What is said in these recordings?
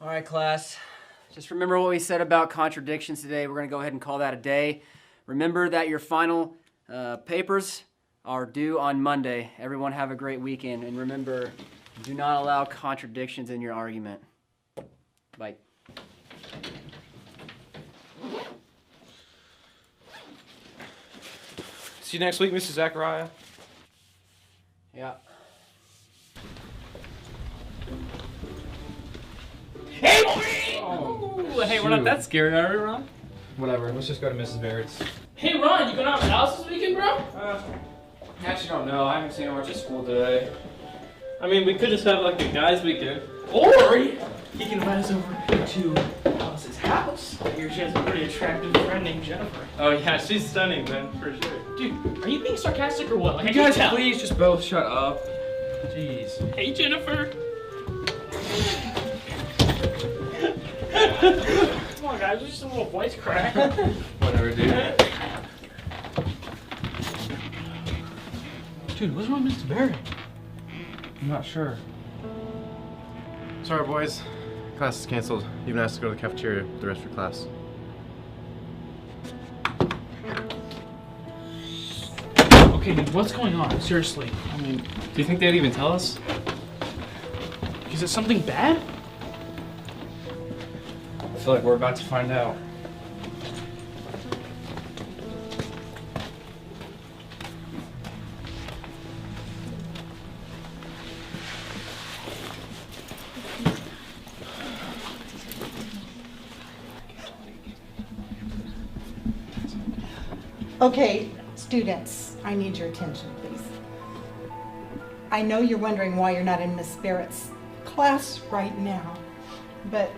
All right, class. Just remember what we said about contradictions today. We're going to go ahead and call that a day. Remember that your final papers are due on Monday. Everyone have a great weekend. And remember, do not allow contradictions in your argument. Bye. See you next week, Mrs. Zachariah. Yeah. Hey, Oh, hey, we're not that scary, are we, Ron? Whatever, let's just go to Mrs. Barrett's. Hey, Ron, you going out of the house this weekend, bro? Actually don't know. I haven't seen her much at school today. I mean, we could just have like a guy's weekend. Or he can invite us over to Alice's house. I hear she has a pretty attractive friend named Jennifer. Oh yeah, she's stunning, man, for sure. Dude, are you being sarcastic or what? Like, You guys please just both shut up. Jeez. Hey, Jennifer. Come on, guys, it's just a little voice crack. Whatever, dude. Dude, what's wrong with Mr. Barrett? I'm not sure. Sorry, boys. Class is canceled. You've been asked to go to the cafeteria for the rest of your class. Okay, dude, what's going on? Seriously. I mean, Do you think they'd even tell us? is it something bad? I feel like we're about to find out. Okay, students, I need your attention, please. I know you're wondering why you're not in Miss Barrett's class right now, but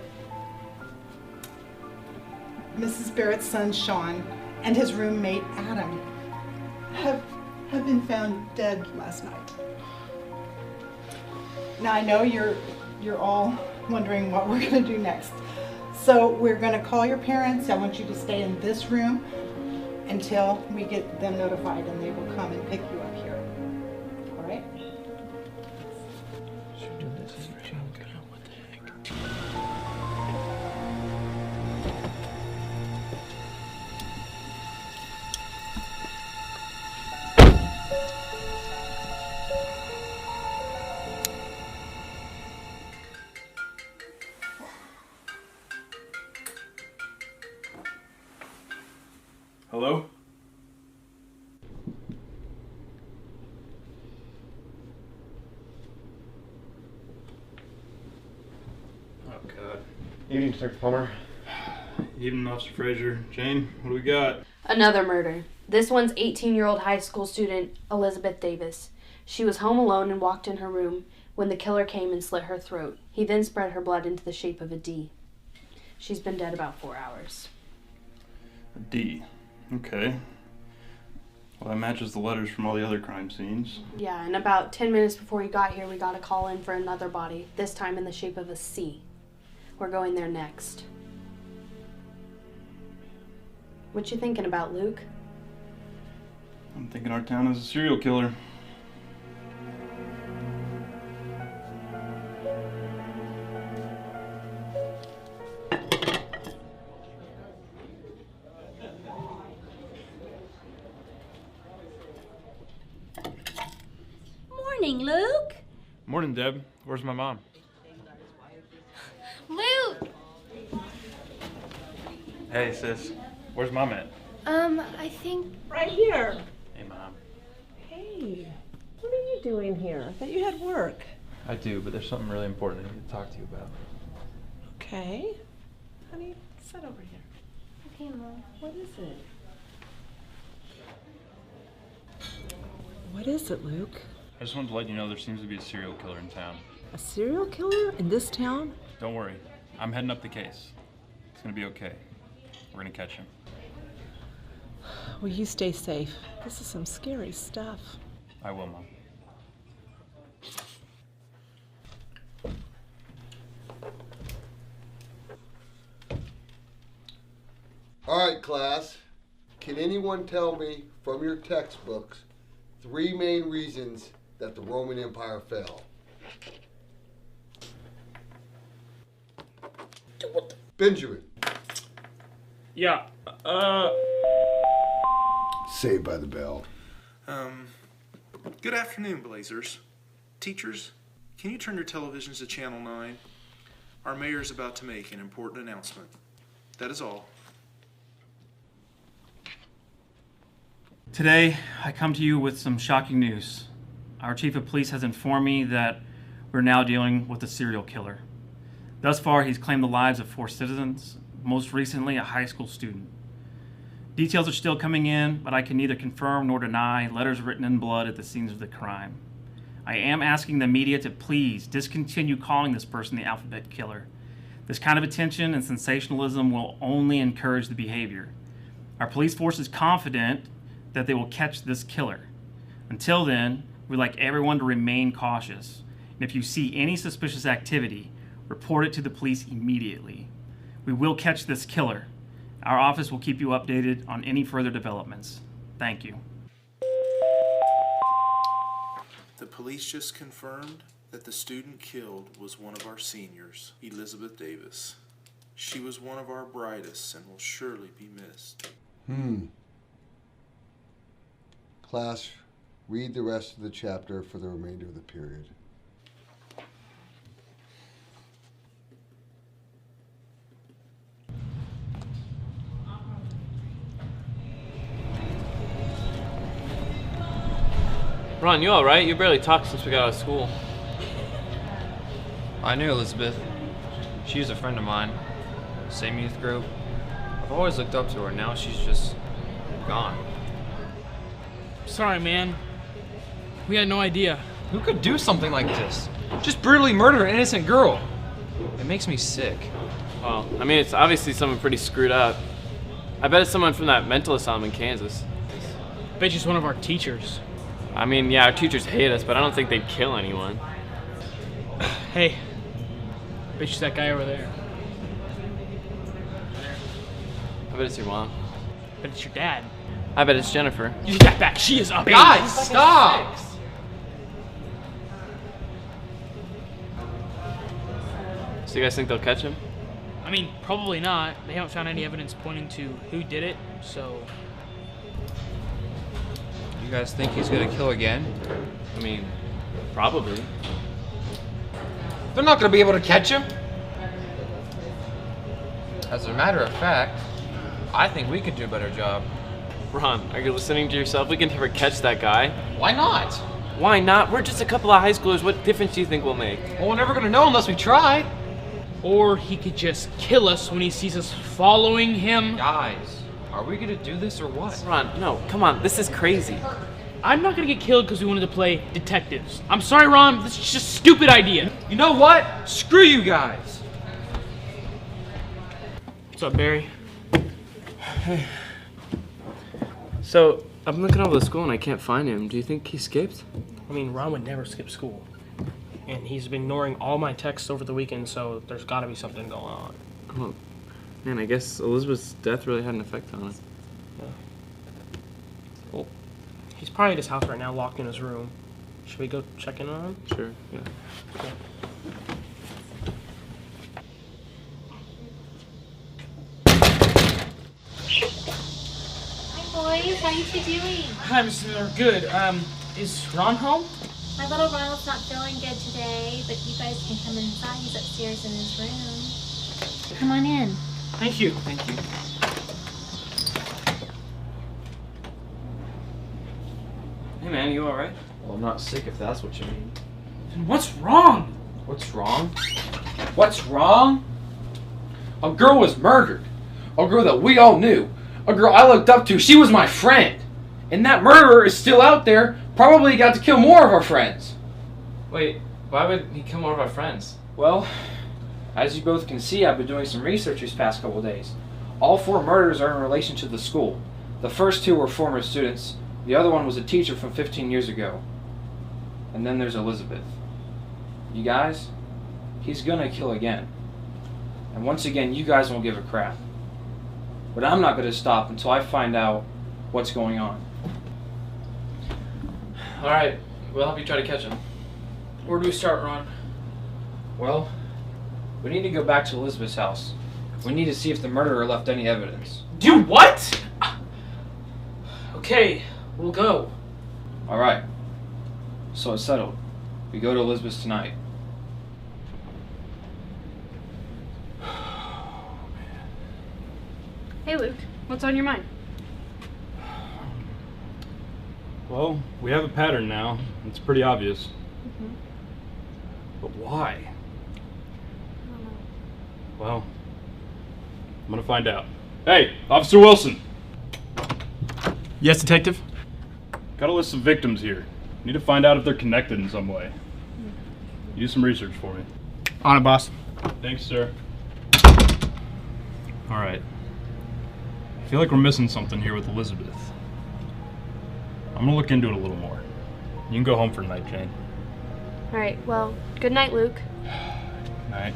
Mrs. Barrett's son, Sean, and his roommate, Adam, have been found dead last night. Now, I know you're all wondering what we're going to do next. So we're going to call your parents. I want you to stay in this room until we get them notified, and they will come and pick you up here. All right? Hello? Oh, God. Evening, Detective Palmer. Evening, Officer Frazier. Jane, what do we got? Another murder. This one's 18-year-old high school student Elizabeth Davis. She was home alone and walked in her room when the killer came and slit her throat. He then spread her blood into the shape of a D. She's been dead about 4 hours. A D. Okay. Well, that matches the letters from all the other crime scenes. Yeah, and about 10 minutes before you got here, we got a call in for another body, this time in the shape of a C. We're going there next. What you thinking about, Luke? I'm thinking our town is a serial killer. Morning, Luke. Morning, Deb. Where's my mom? Luke! Hey, sis. Where's Mom at? I think... Right here. Hey, Mom. Hey, what are you doing here? I thought you had work. I do, but there's something really important I need to talk to you about. Okay. Honey, sit over here. Okay, Mom. What is it? What is it, Luke? I just wanted to let you know there seems to be a serial killer in town. A serial killer in this town? Don't worry. I'm heading up the case. It's gonna be okay. We're gonna catch him. Well, you stay safe. This is some scary stuff. I will, Mom. All right, class. Can anyone tell me from your textbooks 3 main reasons that the Roman Empire fell? Benjamin. Yeah. Saved by the Bell. Good afternoon, Blazers. Teachers, can you turn your televisions to Channel 9? Our mayor is about to make an important announcement. That is all. Today, I come to you with some shocking news. Our chief of police has informed me that we're now dealing with a serial killer. Thus far, he's claimed the lives of 4 citizens, most recently a high school student. Details are still coming in, but I can neither confirm nor deny letters written in blood at the scenes of the crime. I am asking the media to please discontinue calling this person the alphabet killer. This kind of attention and sensationalism will only encourage the behavior. Our police force is confident that they will catch this killer. Until then, we'd like everyone to remain cautious. And if you see any suspicious activity, report it to the police immediately. We will catch this killer. Our office will keep you updated on any further developments. Thank you. The police just confirmed that the student killed was one of our seniors, Elizabeth Davis. She was one of our brightest and will surely be missed. Class, read the rest of the chapter for the remainder of the period. Ron, you alright? You barely talked since we got out of school. I knew Elizabeth. She was a friend of mine. Same youth group. I've always looked up to her. Now she's just gone. Sorry, man. We had no idea. Who could do something like this? Just brutally murder an innocent girl. It makes me sick. Well, I mean, it's obviously someone pretty screwed up. I bet it's someone from that mental asylum in Kansas. I bet she's one of our teachers. I mean, yeah, our teachers hate us, but I don't think they'd kill anyone. Hey, I bet she's that guy over there. I bet it's your mom. I bet it's your dad. I bet it's Jennifer. You get back. She is up. Guys, stop! So you guys think they'll catch him? I mean, probably not. They haven't found any evidence pointing to who did it, so... You guys think he's gonna kill again? I mean, probably. They're not gonna be able to catch him. As a matter of fact, I think we could do a better job. Ron, are you listening to yourself? We can never catch that guy. Why not? Why not? We're just a couple of high schoolers. What difference do you think we'll make? Well, we're never gonna know unless we try. Or he could just kill us when he sees us following him. Guys, are we gonna do this or what? Ron, no, come on. This is crazy. I'm not gonna get killed because we wanted to play detectives. I'm sorry, Ron. This is just a stupid idea. You know what? Screw you guys. What's up, Barry? Hey. So, I'm looking all over the school and I can't find him. Do you think he escaped? I mean, Ron would never skip school. And he's been ignoring all my texts over the weekend, so there's gotta be something going on. Oh, man, I guess Elizabeth's death really had an effect on him. Yeah. Well, he's probably at his house right now, locked in his room. Should we go check in on him? Sure, yeah. Okay. Boys, how you two doing? Hi, Mr. Miller. Good. Is Ron home? My little Ronald's not feeling good today, but you guys can come inside. He's upstairs in his room. Come on in. Thank you. Thank you. Hey, man, you alright? Well, I'm not sick if that's what you mean. Then what's wrong? What's wrong? What's wrong? A girl was murdered. A girl that we all knew. A girl I looked up to. She was my friend. And that murderer is still out there. Probably got to kill more of our friends. Wait, why would he kill more of our friends? Well, as you both can see, I've been doing some research these past couple of days. All 4 murders are in relation to the school. The first 2 were former students. The other one was a teacher from 15 years ago. And then there's Elizabeth. You guys, he's gonna kill again. And once again, you guys won't give a crap. But I'm not gonna stop until I find out what's going on. Alright, we'll help you try to catch him. Where do we start, Ron? Well, we need to go back to Elizabeth's house. We need to see if the murderer left any evidence. Do what? Okay, we'll go. Alright. So it's settled. We go to Elizabeth's tonight. Hey, Luke. What's on your mind? Well, we have a pattern now. It's pretty obvious. But why? Well, I'm gonna find out. Hey, Officer Wilson! Yes, Detective? Got a list of victims here. Need to find out if they're connected in some way. Do some research for me. On it, boss. Thanks, sir. Alright. I feel like we're missing something here with Elizabeth. I'm gonna look into it a little more. You can go home for tonight, Jane. Alright, well, good night, Luke. Night.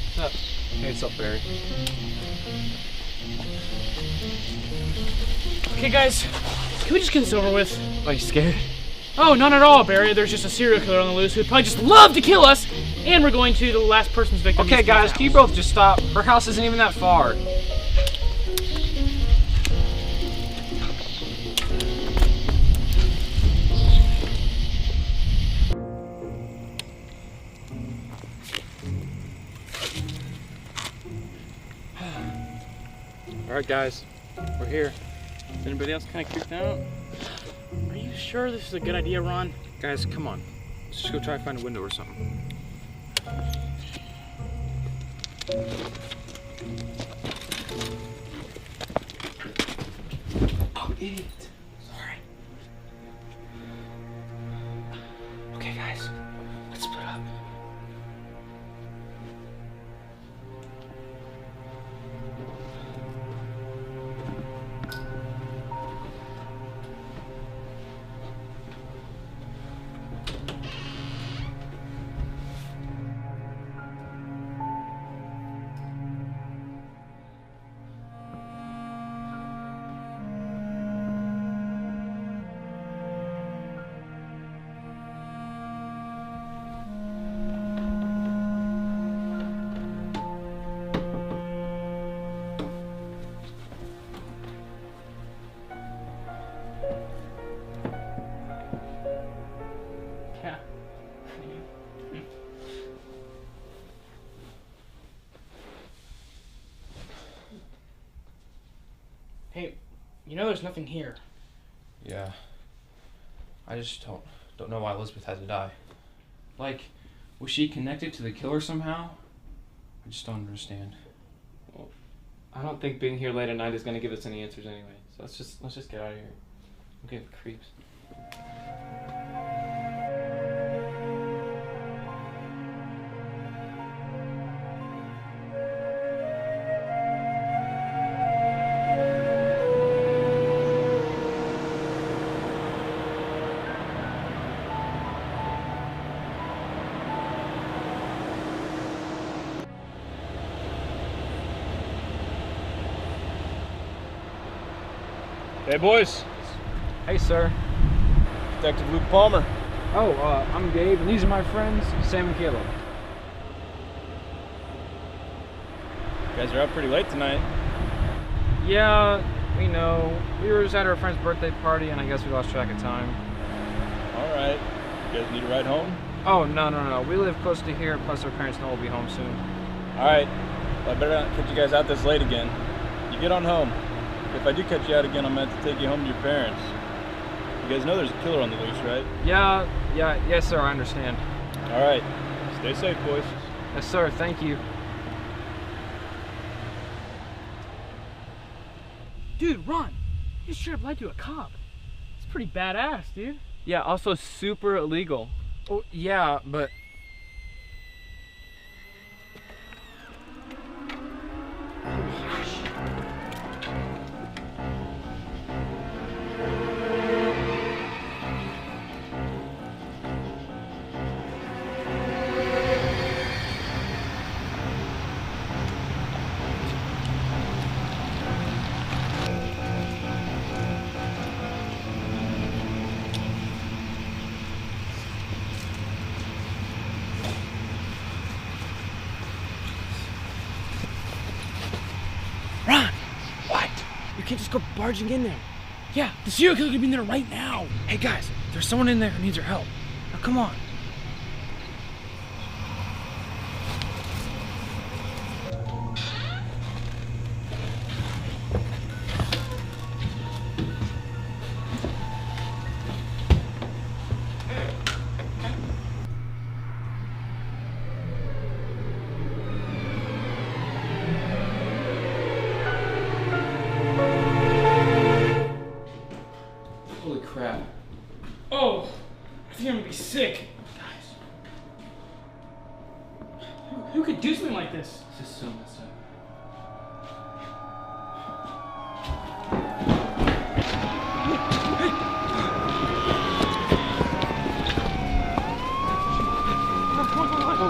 What's up? Hey, what's up, Barry? Okay, guys, can we just get this over with? Are you scared? Oh, not at all, Barry. There's just a serial killer on the loose who'd probably just love to kill us, and we're going to the last person's victim. Okay, guys, can you both just stop? Her house isn't even that far. Alright, guys. We're here. Is anybody else kind of creeped out? Are you sure this is a good idea, Ron? Guys, come on. Let's just go try to find a window or something. Oh, idiot. Sorry. Okay, guys. Let's split up. Yeah. Hey, you know there's nothing here. Yeah. I just don't know why Elizabeth had to die. Like, was she connected to the killer somehow? I just don't understand. Well, I don't think being here late at night is going to give us any answers anyway. So let's just get out of here. Okay, creeps. Hey, boys. Hey, sir. Detective Luke Palmer. Oh, I'm Gabe, and these are my friends, Sam and Caleb. You guys are out pretty late tonight. Yeah, we know. We were just at our friend's birthday party, and I guess we lost track of time. Alright. You guys need a ride home? Oh, no. We live close to here, plus our parents know we'll be home soon. Alright. Well, I better not catch you guys out this late again. You get on home. If I do catch you out again, I'm meant to take you home to your parents. You guys know there's a killer on the loose, right? Yes, sir, I understand. Alright. Stay safe, boys. Yes, sir, thank you. Dude, Ron, you straight up lied to a cop. It's pretty badass, dude. Yeah, also super illegal. Oh, yeah, but... can't just go barging in there. Yeah, the serial killer could be in there right now. Hey guys, there's someone in there who needs our help. Now come on. Holy crap. Oh, I think I'm gonna be sick. Guys. Who could do something like this? This is so messed up.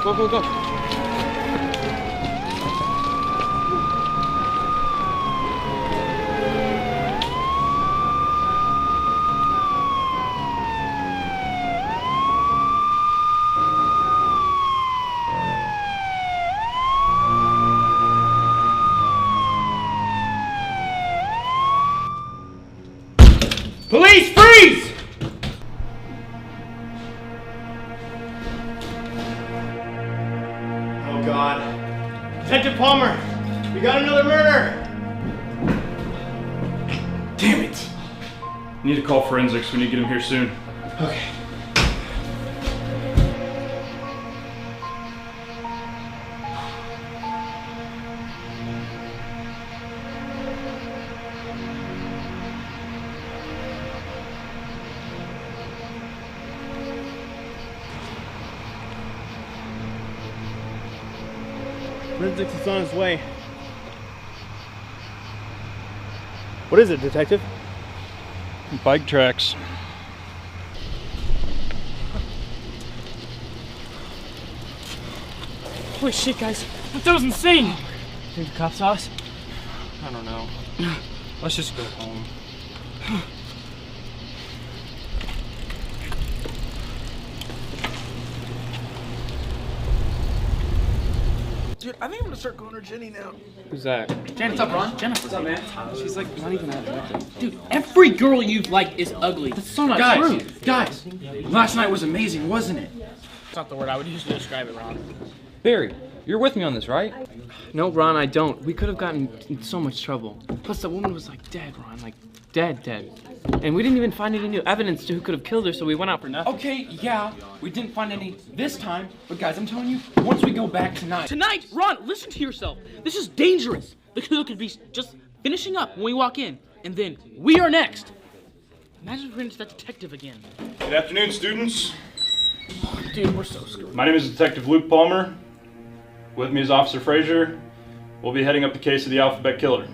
Go. Police, freeze! Oh God. Detective Palmer, we got another murder! Damn it! Need to call forensics. We need to get him here soon. Okay. Forensics is on his way. What is it, Detective? Bike tracks. Holy shit, guys. That was insane! Think the cops saw us? I don't know. Let's just go home. Dude, I think I'm gonna start calling her Jenny now. Who's that? Jenny. What's up, Ron? Jennifer. What's up, man? She's like not even that attractive. Dude, every girl you've liked is ugly. That's so not true. Guys, last night was amazing, wasn't it? That's not the word I would use to describe it, Ron. Barry, you're with me on this, right? No, Ron, I don't. We could have gotten in so much trouble. Plus, the woman was like dead, Ron, like dead. And we didn't even find any new evidence to who could have killed her, so we went out for nothing. Okay, yeah, we didn't find any this time, but guys, I'm telling you, once we go back tonight. Tonight, Ron, listen to yourself. This is dangerous. The killer could be just finishing up when we walk in, and then we are next. Imagine if we're into that detective again. Good afternoon, students. Dude, we're so screwed. My name is Detective Luke Palmer. With me is Officer Frazier. We'll be heading up the case of the Alphabet Killer.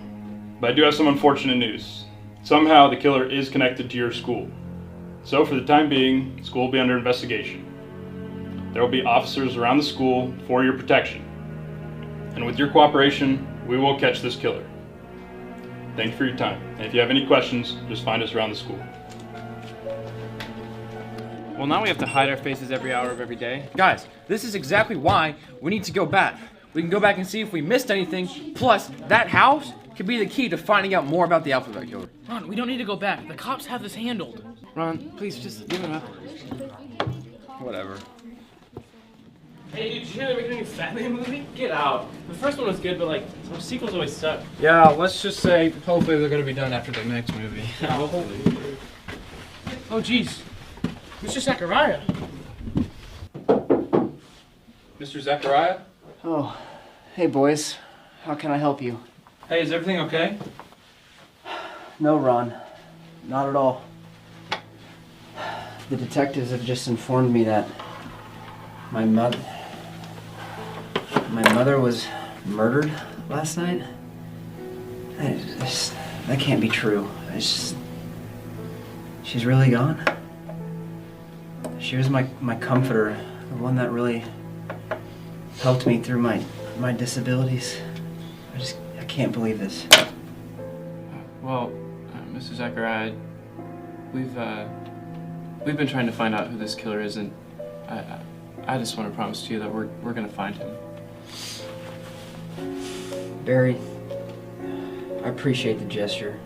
But I do have some unfortunate news. Somehow the killer is connected to your school. So for the time being, school will be under investigation. There will be officers around the school for your protection. And with your cooperation, we will catch this killer. Thank you for your time. And if you have any questions, just find us around the school. Well, now we have to hide our faces every hour of every day. Guys, this is exactly why we need to go back. We can go back and see if we missed anything. Plus, that house could be the key to finding out more about the Alphabet Killer. Ron, we don't need to go back. The cops have this handled. Ron, please just give it up. Whatever. Hey, dude, did you hear they're making a new Batman movie? Get out. The first one was good, but like, some sequels always suck. Yeah, let's just say hopefully they're going to be done after the next movie. Oh, jeez. Mr. Zachariah. Mr. Zachariah? Oh, hey boys. How can I help you? Hey, is everything okay? No, Ron. Not at all. The detectives have just informed me that my mother was murdered last night. That can't be true. She's really gone. She was my comforter, the one that really helped me through my disabilities. I can't believe this. Well, Mr. Zachariah, we've been trying to find out who this killer is, and I just want to promise to you that we're gonna find him. Barry, I appreciate the gesture.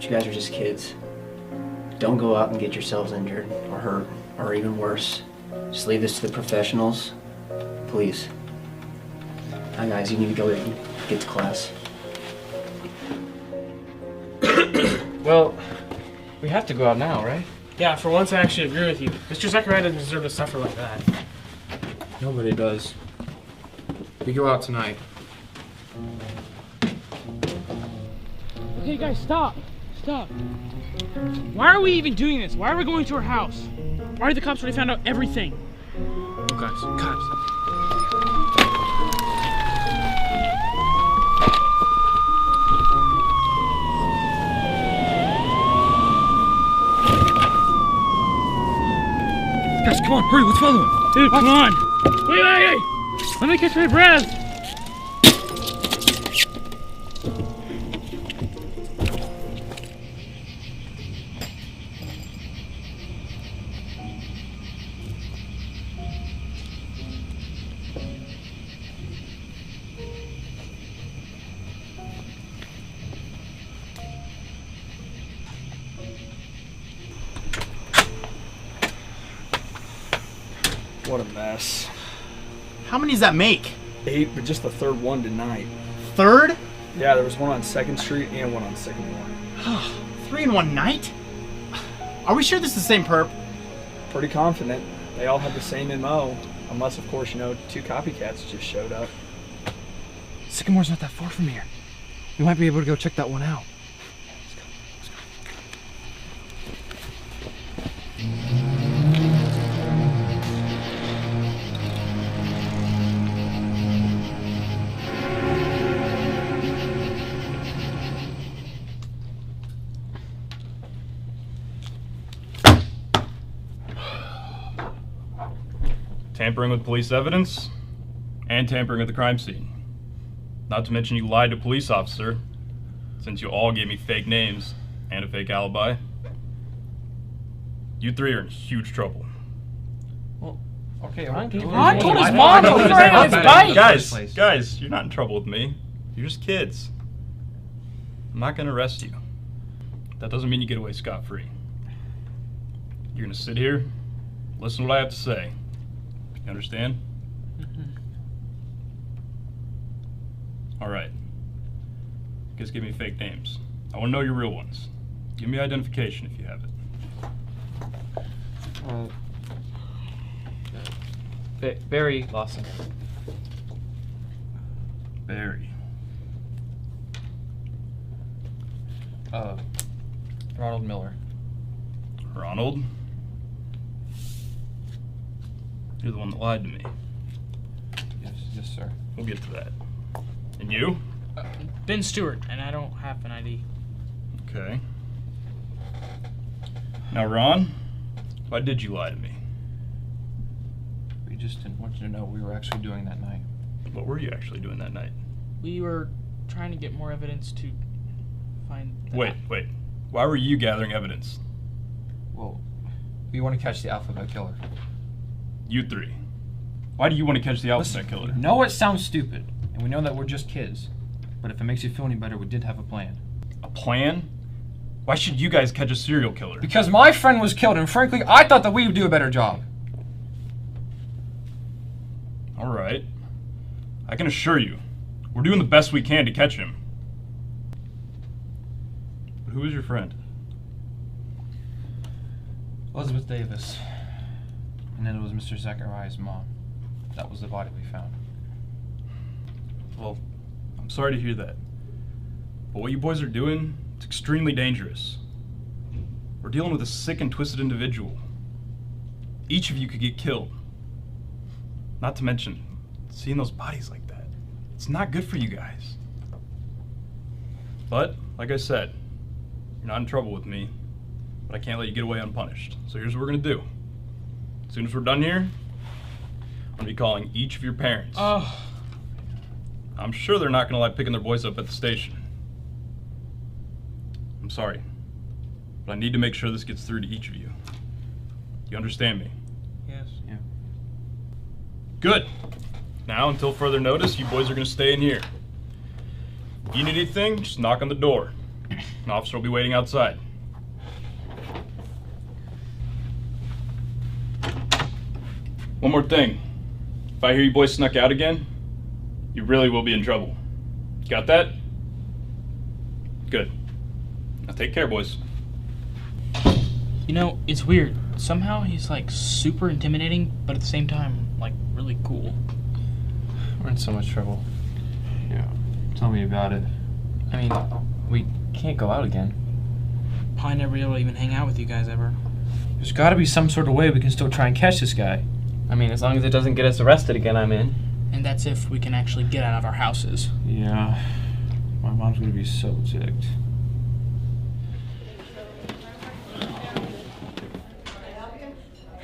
But you guys are just kids. Don't go out and get yourselves injured or hurt or even worse. Just leave this to the professionals, please. Now guys, you need to go and get to class. Well, we have to go out now, right? Yeah, for once I actually agree with you. Mr. Zachariah doesn't deserve to suffer like that. Nobody does. We go out tonight. Okay, guys, stop. Stop. Why are we even doing this? Why are we going to her house? Why are the cops already found out everything? Oh, guys, cops. Guys, come on, hurry, let's follow him. Dude, come on. Wait. Let me catch my breath. What a mess. How many does that make? 8, but just the third one tonight. Third? Yeah, there was one on 2nd Street and one on Sycamore. 3 in one night? Are we sure this is the same perp? Pretty confident. They all had the same MO. Unless, of course, 2 copycats just showed up. Sycamore's not that far from here. We might be able to go check that one out. Tampering with police evidence and tampering with the crime scene. Not to mention you lied to a police officer, since you all gave me fake names and a fake alibi. You 3 are in huge trouble. Well, okay. Ron told his mom to leave her on his bike. Guys, you're not in trouble with me. You're just kids. I'm not gonna arrest you. That doesn't mean you get away scot-free. You're gonna sit here, listen to what I have to say. You understand? All right. You guys give me fake names. I want to know your real ones. Give me identification if you have it. Barry Lawson. Barry. Ronald Miller. Ronald? You're the one that lied to me. Yes, sir. We'll get to that. And you? Ben Stewart, and I don't have an ID. Okay. Now, Ron, why did you lie to me? We just didn't want you to know what we were actually doing that night. What were you actually doing that night? We were trying to get more evidence to find... Wait. Why were you gathering evidence? Well, we want to catch the alphabet killer. You 3. Why do you want to catch the alphabet killer? We know it sounds stupid, and we know that we're just kids. But if it makes you feel any better, we did have a plan. A plan? Why should you guys catch a serial killer? Because my friend was killed, and frankly, I thought that we would do a better job. Alright. I can assure you, we're doing the best we can to catch him. But who is your friend? Elizabeth Davis. And then it was Mr. Zachariah's mom. That was the body we found. Well, I'm sorry to hear that. But what you boys are doing, it's extremely dangerous. We're dealing with a sick and twisted individual. Each of you could get killed. Not to mention, seeing those bodies like that, it's not good for you guys. But, like I said, you're not in trouble with me, but I can't let you get away unpunished. So here's what we're gonna do. As soon as we're done here, I'm gonna be calling each of your parents. Oh. I'm sure they're not gonna like picking their boys up at the station. I'm sorry, but I need to make sure this gets through to each of you. You understand me? Yes. Yeah. Good. Now, until further notice, you boys are gonna stay in here. If you need anything, just knock on the door. An officer will be waiting outside. One more thing. If I hear you boys snuck out again, you really will be in trouble. Got that? Good. Now take care, boys. You know, it's weird. Somehow he's like super intimidating, but at the same time, like really cool. We're in so much trouble. Yeah. Tell me about it. I mean, we can't go out again. Probably never be able to even hang out with you guys ever. There's got to be some sort of way we can still try and catch this guy. I mean, as long as it doesn't get us arrested again, I'm in. And that's if we can actually get out of our houses. Yeah. My mom's gonna be so ticked.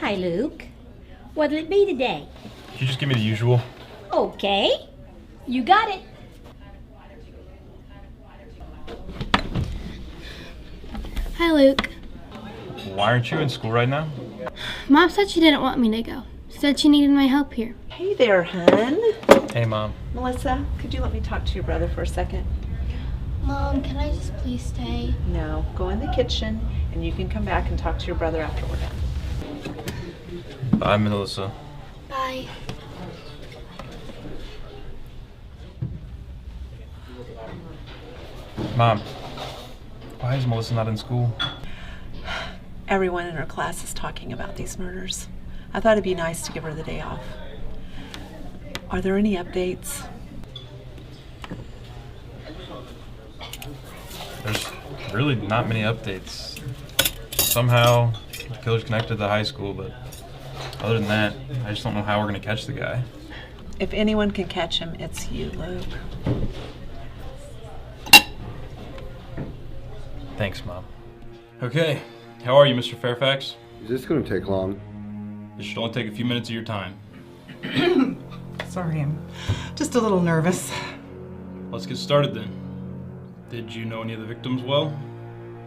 Hi, Luke. What'll it be today? Can you just give me the usual? Okay. You got it. Hi, Luke. Why aren't you in school right now? Mom said she didn't want me to go. Said she needed my help here. Hey there, hun. Hey, Mom. Melissa, could you let me talk to your brother for a second? Mom, can I just please stay? No, go in the kitchen and you can come back and talk to your brother after we're done. Bye, Melissa. Bye. Mom, why is Melissa not in school? Everyone in her class is talking about these murders. I thought it'd be nice to give her the day off. Are there any updates? There's really not many updates. Somehow, the killer's connected to the high school, but other than that, I just don't know how we're gonna catch the guy. If anyone can catch him, it's you, Luke. Thanks, Mom. Okay, how are you, Mr. Fairfax? Is this going to take long? This should only take a few minutes of your time. Sorry, I'm just a little nervous. Let's get started then. Did you know any of the victims well?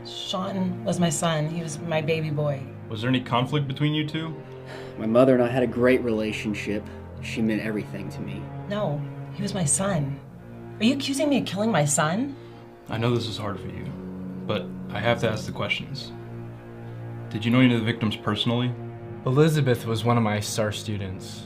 Sean was my son. He was my baby boy. Was there any conflict between you two? My mother and I had a great relationship. She meant everything to me. No, he was my son. Are you accusing me of killing my son? I know this is hard for you, but I have to ask the questions. Did you know any of the victims personally? Elizabeth was one of my star students.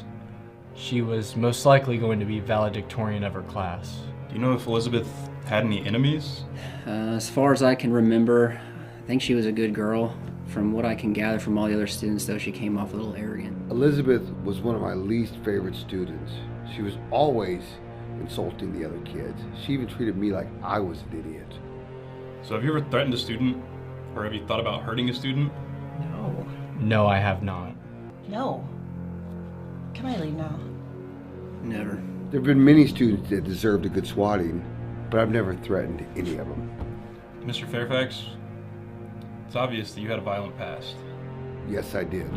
She was most likely going to be valedictorian of her class. Do you know if Elizabeth had any enemies? As far as I can remember, I think she was a good girl. From what I can gather from all the other students, though, she came off a little arrogant. Elizabeth was one of my least favorite students. She was always insulting the other kids. She even treated me like I was an idiot. So have you ever threatened a student? Or have you thought about hurting a student? No. No, I have not. No. Can I leave now? Never. There have been many students that deserved a good swatting, but I've never threatened any of them. Mr. Fairfax, it's obvious that you had a violent past. Yes, I did.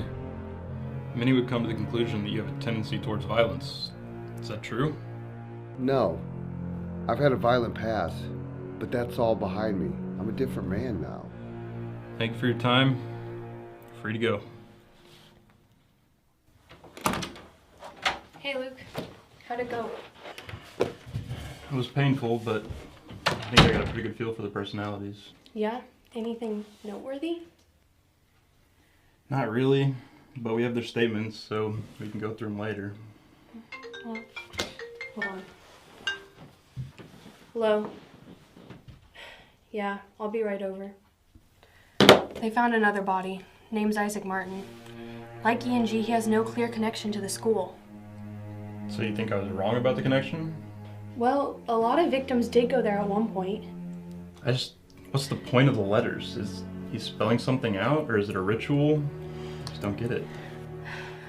Many would come to the conclusion that you have a tendency towards violence. Is that true? No. I've had a violent past, but that's all behind me. I'm a different man now. Thank you for your time. Free to go. Hey, Luke. How'd it go? It was painful, but I think I got a pretty good feel for the personalities. Yeah? Anything noteworthy? Not really, but we have their statements, so we can go through them later. Well, hold on. Hello? Yeah, I'll be right over. They found another body. Name's Isaac Martin. Like E&G, he has no clear connection to the school. So you think I was wrong about the connection? Well, a lot of victims did go there at one point. What's the point of the letters? Is he spelling something out, or is it a ritual? Just don't get it.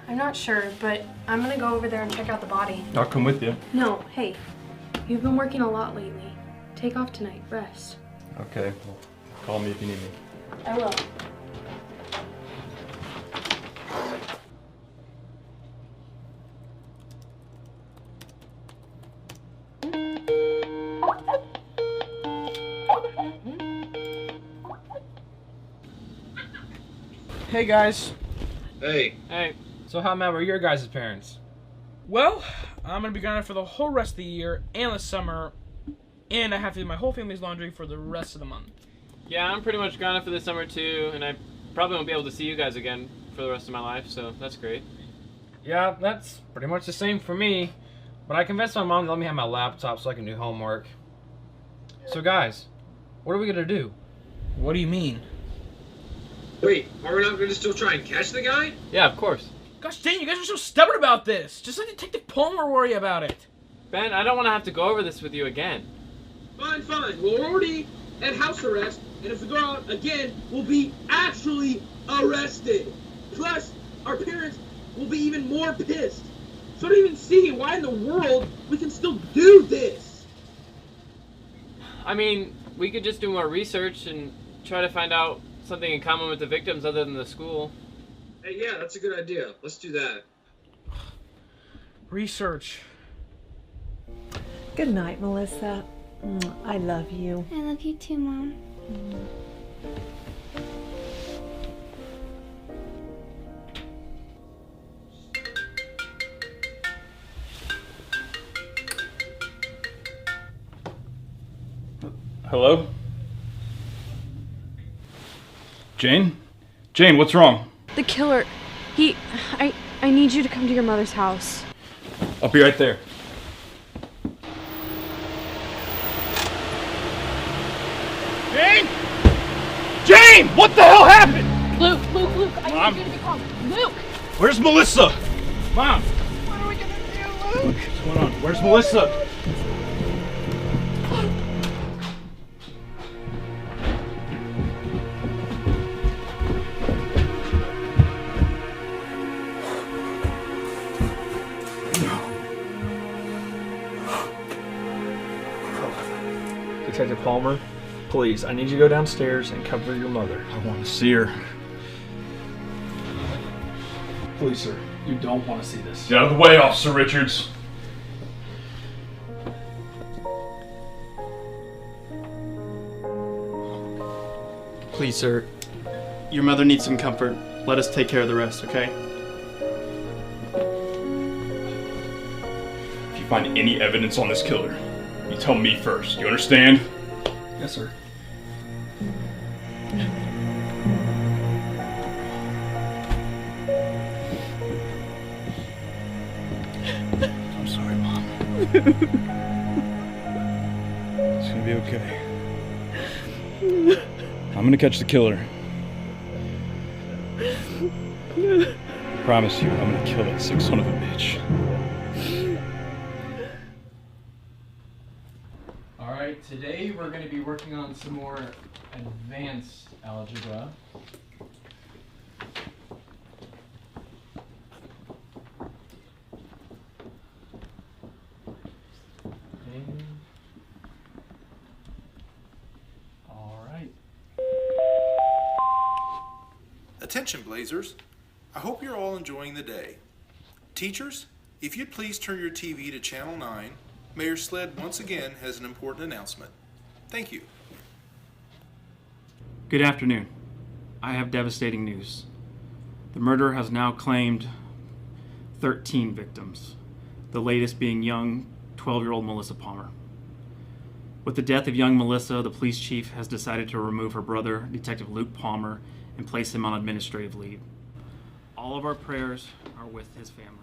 I'm not sure, but I'm gonna go over there and check out the body. I'll come with you. No, hey, you've been working a lot lately. Take off tonight, rest. Okay, well, call me if you need me. I will. Hey guys. Hey. Hey, so how mad were your guys' parents? Well, I'm gonna be gone for the whole rest of the year and the summer. and I have to do my whole family's laundry for the rest of the month. Yeah, I'm pretty much gone for the summer too, and I probably won't be able to see you guys again for the rest of my life, so that's great. Yeah, that's pretty much the same for me. But I convinced my mom to let me have my laptop so I can do homework. So guys, what are we gonna do? What do you mean? Wait, are we not going to still try and catch the guy? Yeah, of course. Gosh dang, you guys are so stubborn about this. Just let Detective Palmer worry about it. Ben, I don't want to have to go over this with you again. Fine. We're already at house arrest, and if we go out again, we'll be actually arrested. Plus, our parents will be even more pissed. So I don't even see why in the world we can still do this. I mean, we could just do more research and try to find out something in common with the victims other than the school. Hey, yeah, that's a good idea. Let's do that. Research. Good night, Melissa. I love you. I love you too, Mom. Hello? Jane? Jane, what's wrong? The killer, I need you to come to your mother's house. I'll be right there. Jane! Jane! What the hell happened? Luke, I Mom? need you to be calm. Luke! Where's Melissa? Mom! What are we gonna do, Luke? What's going on? Where's Melissa? Detective Palmer, please, I need you to go downstairs and cover your mother. I want to see her. Please, sir, you don't want to see this. Get out of the way, Officer Richards. Please, sir. Your mother needs some comfort. Let us take care of the rest, okay? If you find any evidence on this killer, you tell me first. You understand? Yes, sir. I'm sorry, Mom. It's gonna be okay. I'm gonna catch the killer. I promise you, I'm gonna kill that sick son of a bitch. Alright, today we're going to be working on some more advanced algebra. Alright. Attention, Blazers. I hope you're all enjoying the day. Teachers, if you'd please turn your TV to Channel 9, Mayor Sled once again has an important announcement. Thank you. Good afternoon. I have devastating news. The murderer has now claimed 13 victims, the latest being young 12-year-old Melissa Palmer. With the death of young Melissa, the police chief has decided to remove her brother, Detective Luke Palmer, and place him on administrative leave. All of our prayers are with his family.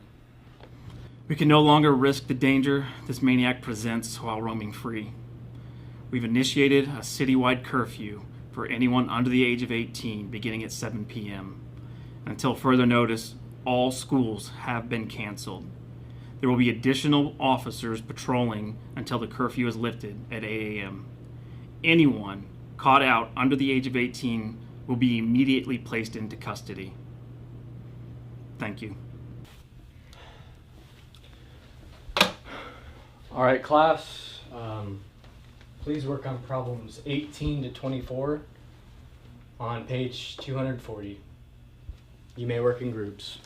We can no longer risk the danger this maniac presents while roaming free. We've initiated a citywide curfew for anyone under the age of 18 beginning at 7 p.m. Until further notice, all schools have been canceled. There will be additional officers patrolling until the curfew is lifted at 8 a.m. Anyone caught out under the age of 18 will be immediately placed into custody. Thank you. All right, class, please work on problems 18 to 24 on page 240. You may work in groups.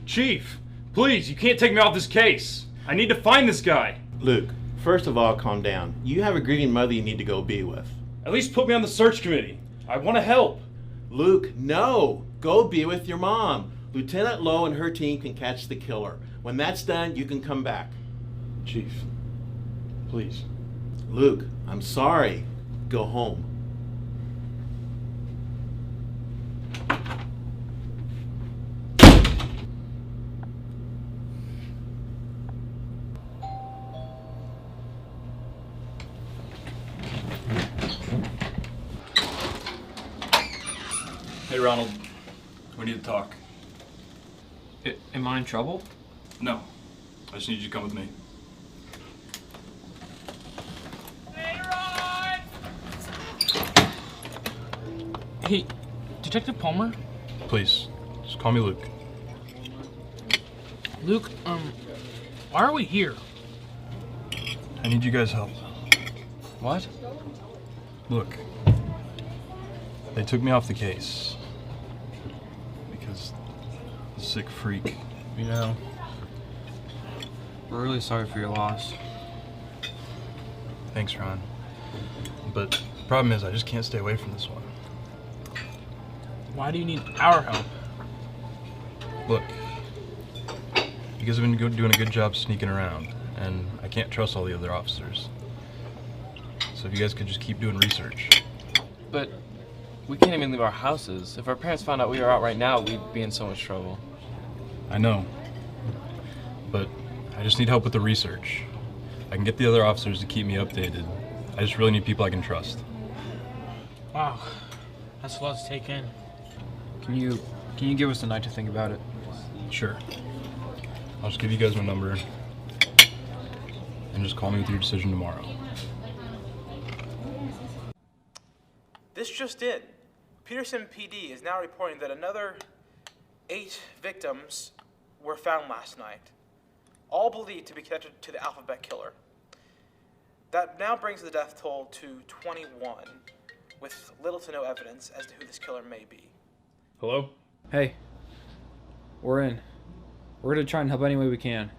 Chief, please, you can't take me off this case. I need to find this guy. Luke, first of all, calm down. You have a grieving mother you need to go be with. At least put me on the search committee. I want to help. Luke, no. Go be with your mom. Lieutenant Lowe and her team can catch the killer. When that's done, you can come back. Chief, please. Luke, I'm sorry. Go home. Hey, Ronald. We need to talk. Am I in trouble? No. I just need you to come with me. Hey, Detective Palmer? Please, just call me Luke. Luke, why are we here? I need you guys' help. What? Look, they took me off the case because the sick freak. You know, we're really sorry for your loss. Thanks, Ron. But the problem is I just can't stay away from this one. Why do you need our help? Look, you guys have been doing a good job sneaking around, and I can't trust all the other officers. So if you guys could just keep doing research. But we can't even leave our houses. If our parents found out we were out right now, we'd be in so much trouble. I know, but I just need help with the research. I can get the other officers to keep me updated. I just really need people I can trust. Wow, that's a lot to take in. Can you give us the night to think about it? Sure. I'll just give you guys my number and just call me with your decision tomorrow. This just in. Peterson PD is now reporting that another 8 victims were found last night, all believed to be connected to the Alphabet Killer. That now brings the death toll to 21, with little to no evidence as to who this killer may be. Hello? Hey, we're in. We're gonna try and help any way we can.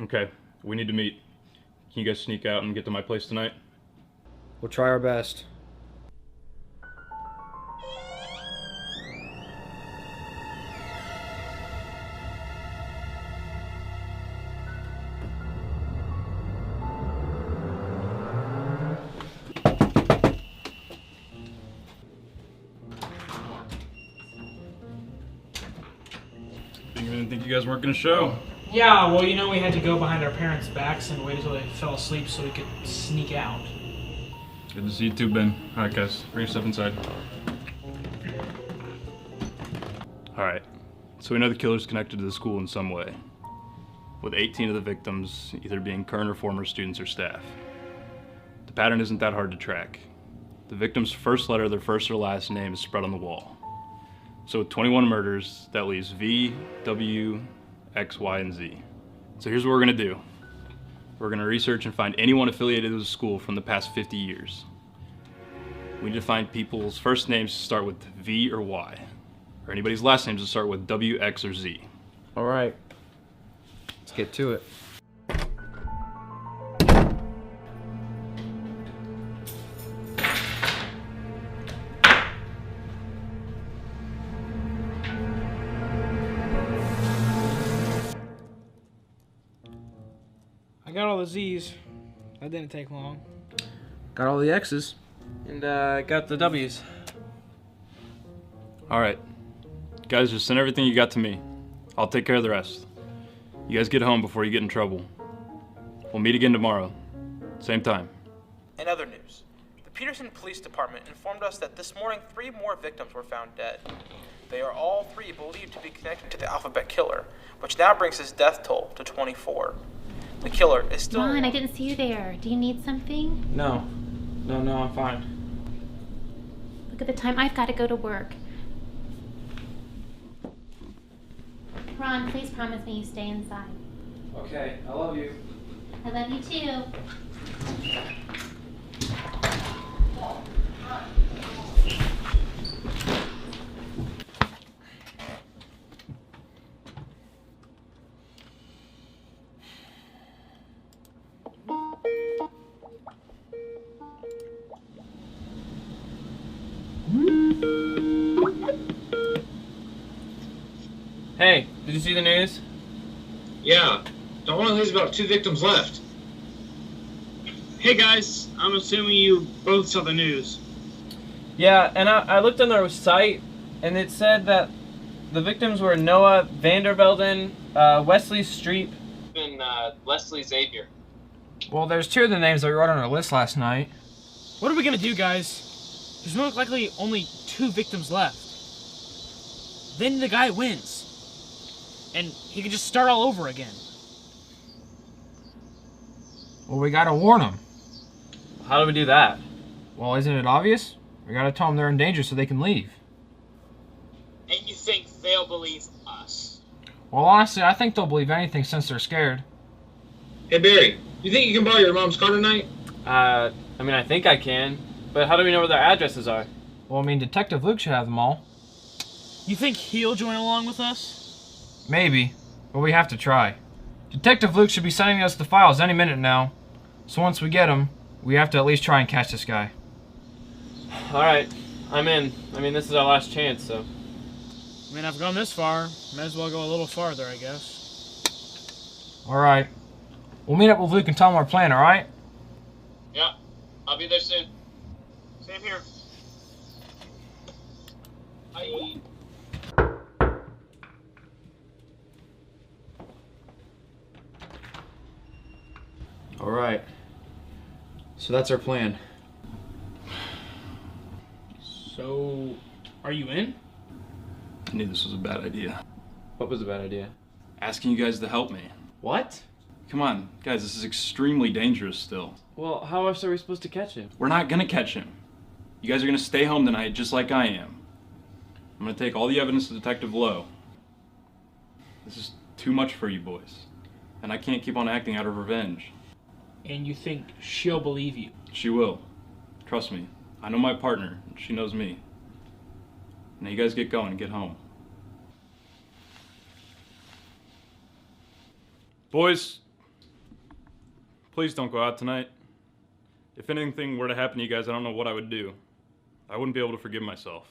Okay, we need to meet. Can you guys sneak out and get to my place tonight? We'll try our best. I didn't think you guys weren't gonna show. Yeah, well, you know, we had to go behind our parents' backs and wait until they fell asleep so we could sneak out. Good to see you too, Ben. Alright guys, bring your stuff inside. Alright, so we know the killer's connected to the school in some way, with 18 of the victims either being current or former students or staff. The pattern isn't that hard to track. The victim's first letter of their first or last name is spread on the wall. So with 21 murders, that leaves V, W, X, Y, and Z. So here's what we're gonna do. We're gonna research and find anyone affiliated with the school from the past 50 years. We need to find people's first names to start with V or Y, or anybody's last names to start with W, X, or Z. All right, let's get to it. I got all the Z's. That didn't take long. Got all the X's. And got the W's. Alright, guys, just send everything you got to me. I'll take care of the rest. You guys get home before you get in trouble. We'll meet again tomorrow. Same time. In other news, the Peterson Police Department informed us that this morning 3 more victims were found dead. They are all 3 believed to be connected to the Alphabet Killer, which now brings his death toll to 24. The killer is still... Ron, I didn't see you there. Do you need something? No, I'm fine. Look at the time. I've got to go to work. Ron, please promise me you stay inside. Okay, I love you. I love you too. Hey, did you see the news? Yeah. Don't want to lose about 2 victims left. Hey guys, I'm assuming you both saw the news. Yeah, and I looked on their site, and it said that the victims were Noah Vandervelden, Wesley Streep, and Leslie Xavier. Well, there's 2 of the names that we wrote on our list last night. What are we gonna do, guys? There's most likely only 2 victims left. Then the guy wins. And he can just start all over again. Well, we gotta warn them. How do we do that? Well, isn't it obvious? We gotta tell them they're in danger so they can leave. And you think they'll believe us? Well, honestly, I think they'll believe anything since they're scared. Hey, Barry, you think you can borrow your mom's car tonight? I mean, I think I can, but how do we know where their addresses are? Well, I mean, Detective Luke should have them all. You think he'll join along with us? Maybe, but we have to try. Detective Luke should be sending us the files any minute now. So once we get them, we have to at least try and catch this guy. Alright, I'm in. I mean, this is our last chance, so... I mean, I've gone this far. Might as well go a little farther, I guess. Alright. We'll meet up with Luke and tell him our plan, alright? Yeah, I'll be there soon. Same here. Bye. Alright. So that's our plan. So, are you in? I knew this was a bad idea. What was a bad idea? Asking you guys to help me. What? Come on, guys, this is extremely dangerous still. Well, how else are we supposed to catch him? We're not gonna catch him. You guys are gonna stay home tonight just like I am. I'm gonna take all the evidence to Detective Lowe. This is too much for you boys. And I can't keep on acting out of revenge. And you think she'll believe you? She will. Trust me. I know my partner, and she knows me. Now you guys get going and get home. Boys, please don't go out tonight. If anything were to happen to you guys, I don't know what I would do. I wouldn't be able to forgive myself.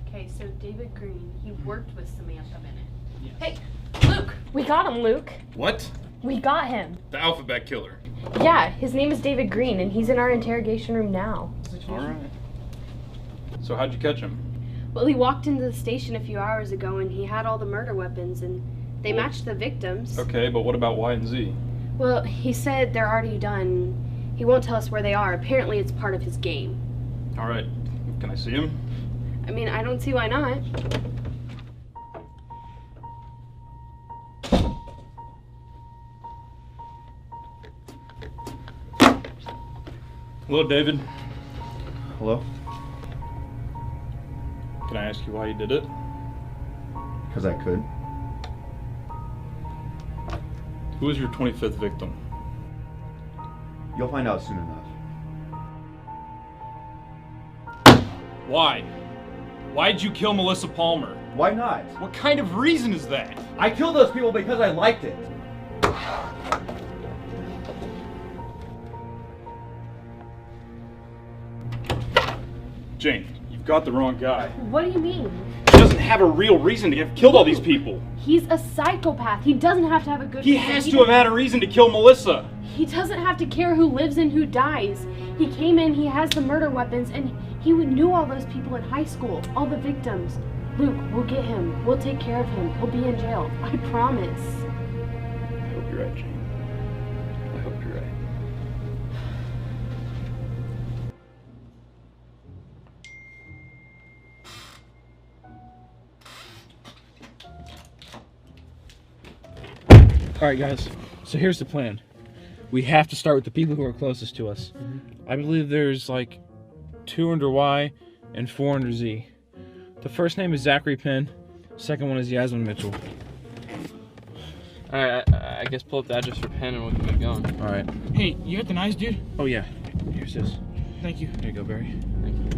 Okay, so David Green, he worked with Samantha Bennett. Yes. Hey, Luke! We got him, Luke. What? We got him. The alphabet killer. Yeah, his name is David Green, and he's in our interrogation room now. Alright. So how'd you catch him? Well, he walked into the station a few hours ago, and he had all the murder weapons, and they matched the victims. Okay, but what about Y and Z? Well, he said they're already done. He won't tell us where they are. Apparently, it's part of his game. Alright, can I see him? I mean, I don't see why not. Hello, David. Hello? Can I ask you why you did it? Because I could. Who was your 25th victim? You'll find out soon enough. Why? Why'd you kill Melissa Palmer? Why not? What kind of reason is that? I killed those people because I liked it. Jane, you've got the wrong guy. What do you mean? He doesn't have a real reason to have killed all these people. He's a psychopath. He doesn't have to have a good He reason. has to have had a reason to kill Melissa. He doesn't have to care who lives and who dies. He came in, he has the murder weapons, and he knew all those people in high school, all the victims. Luke, we'll get him. We'll take care of him. He'll be in jail. I promise. I hope you're right, Jane. I hope you're right. Alright guys, so here's the plan. We have to start with the people who are closest to us. I believe there's like 2 under Y and 4 under Z. The first name is Zachary Penn, second one is Yasmin Mitchell. Alright, I guess pull up the address for Penn and we can get going. Alright. Hey, you got the knives, dude? Oh yeah, here's this. Thank you. Here you go, Barry. Thank you.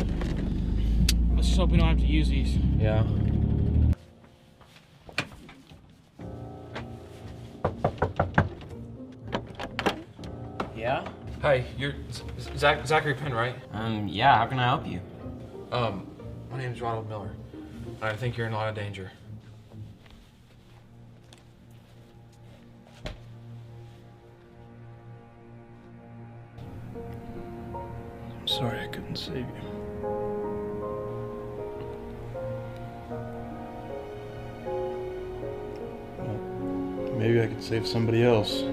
Let's just hope we don't have to use these. Yeah. Hi, you're Zachary Penn, right? Yeah, how can I help you? My name's Ronald Miller. I think you're in a lot of danger. I'm sorry I couldn't save you. Well, maybe I could save somebody else.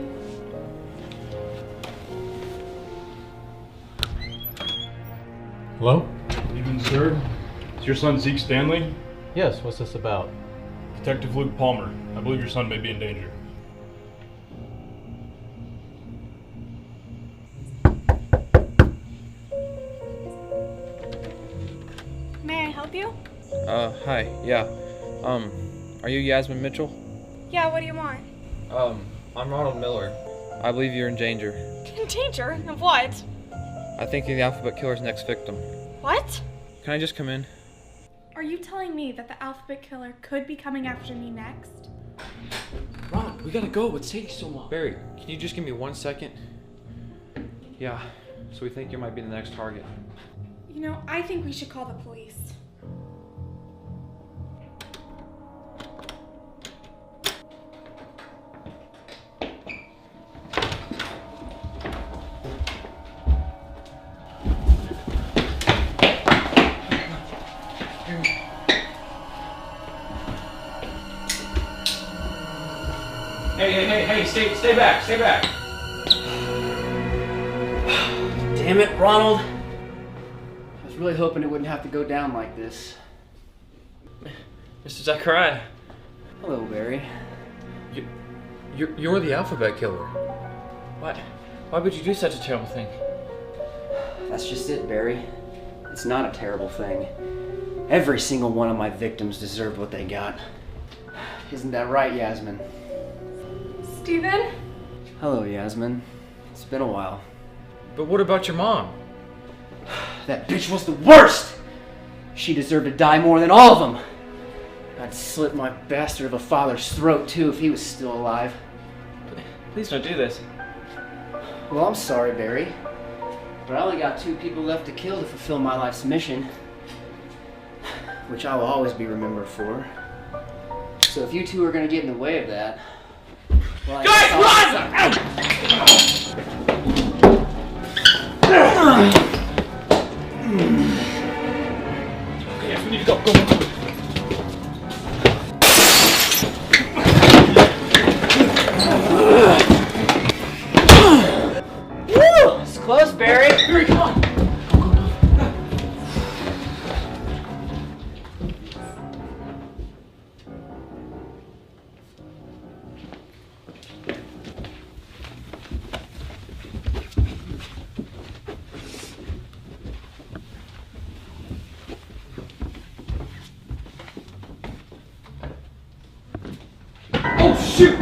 Hello? Good evening, sir. Is your son Zeke Stanley? Yes, what's this about? Detective Luke Palmer. I believe your son may be in danger. May I help you? Hi, yeah. Are you Yasmin Mitchell? Yeah, what do you want? I'm Ronald Miller. I believe you're in danger. In danger? Of what? I think you're the Alphabet Killer's next victim. What? Can I just come in? Are you telling me that the Alphabet Killer could be coming after me next? Ron, we gotta go. What's taking so long? Barry, can you just give me 1 second? Yeah, so we think you might be the next target. You know, I think we should call the police. Hey, stay back, stay back. Damn it, Ronald. I was really hoping it wouldn't have to go down like this. Mr. Zachariah. Hello, Barry. You're the Alphabet Killer. Why would you do such a terrible thing? That's just it, Barry. It's not a terrible thing. Every single one of my victims deserved what they got. Isn't that right, Yasmin? Steven? Hello, Yasmin. It's been a while. But what about your mom? That bitch was the worst! She deserved to die more than all of them. I'd slit my bastard of a father's throat, too, if he was still alive. Please don't do this. Well, I'm sorry, Barry. But I only got 2 people left to kill to fulfill my life's mission. Which I will always be remembered for. So if you 2 are going to get in the way of that... Well, Guys, Yes, we need to go. Woo! It's close, Barry. Barry, come on. Oh, shoot!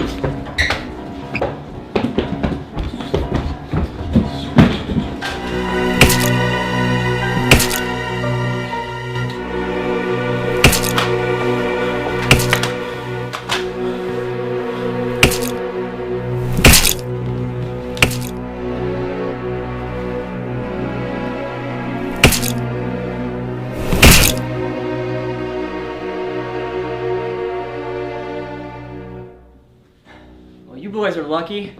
Well, you boys are lucky.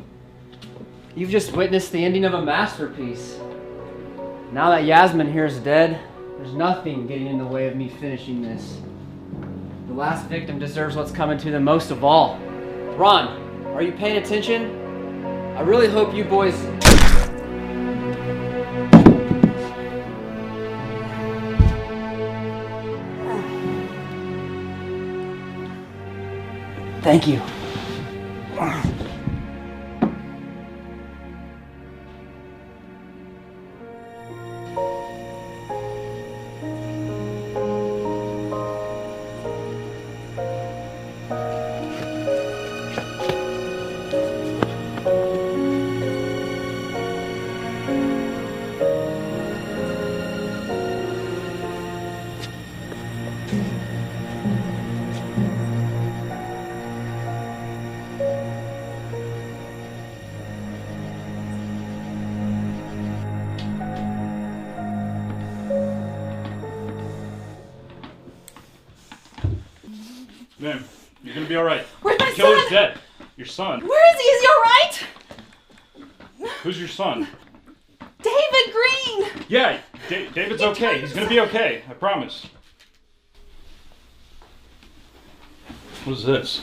You've just witnessed the ending of a masterpiece. Now that Yasmin here is dead, there's nothing getting in the way of me finishing this. The last victim deserves what's coming to them most of all. Ron, are you paying attention? I really hope you boys... Thank you. Man, you're gonna be alright. Where's my The killer's son? dead. Your son. Where is he? Is he alright? Who's your son? David Green! Yeah, David's okay. He's gonna be okay. I promise. What is this?